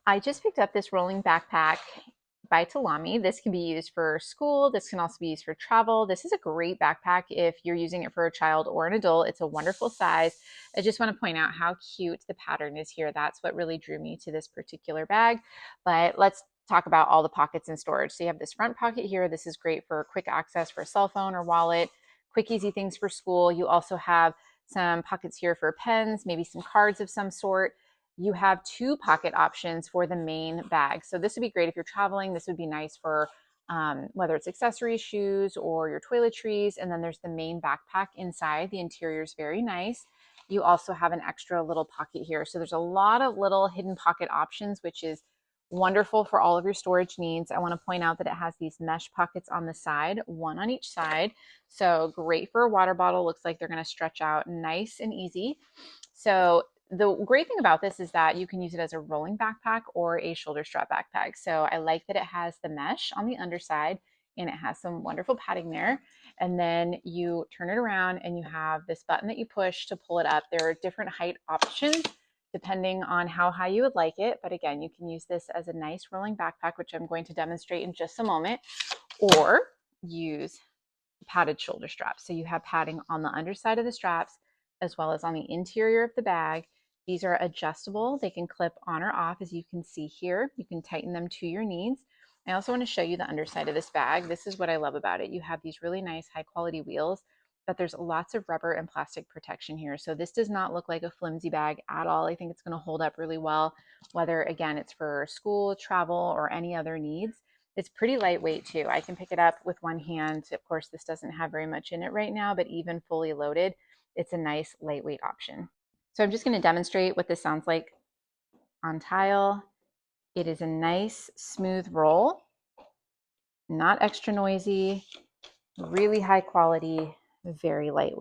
I just picked up this rolling backpack by Tilami. This can be used for school. This can also be used for travel. This is a great backpack if you're using it for a child or an adult. It's a wonderful size. I just want to point out how cute the pattern is here. That's what really drew me to this particular bag. But let's talk about all the pockets and storage. So you have this front pocket here. This is great for quick access for a cell phone or wallet, quick, easy things for school. You also have some pockets here for pens, maybe some cards of some sort. You have two pocket options for the main bag. So this would be great if you're traveling. This would be nice for whether it's accessories, shoes, or your toiletries. And then there's the main backpack inside. The interior is very nice. You also have an extra little pocket here. So there's a lot of little hidden pocket options, which is wonderful for all of your storage needs. I want to point out that it has these mesh pockets on the side, one on each side. So great for a water bottle. Looks like they're going to stretch out nice and easy. So the great thing about this is that you can use it as a rolling backpack or a shoulder strap backpack. So I like that it has the mesh on the underside and it has some wonderful padding there. And then you turn it around and you have this button that you push to pull it up. There are different height options depending on how high you would like it. But again, you can use this as a nice rolling backpack, which I'm going to demonstrate in just a moment, or use padded shoulder straps. So you have padding on the underside of the straps as well as on the interior of the bag. These are adjustable. They can clip on or off, as you can see here. You can tighten them to your needs. I also want to show you the underside of this bag. This is what I love about it. You have these really nice high quality wheels, but there's lots of rubber and plastic protection here. So this does not look like a flimsy bag at all. I think it's going to hold up really well, whether again, it's for school, travel, or any other needs. It's pretty lightweight too. I can pick it up with one hand. Of course, this doesn't have very much in it right now, but even fully loaded, it's a nice lightweight option. So I'm just going to demonstrate what this sounds like on tile. It is a nice smooth roll, not extra noisy, really high quality, very lightweight.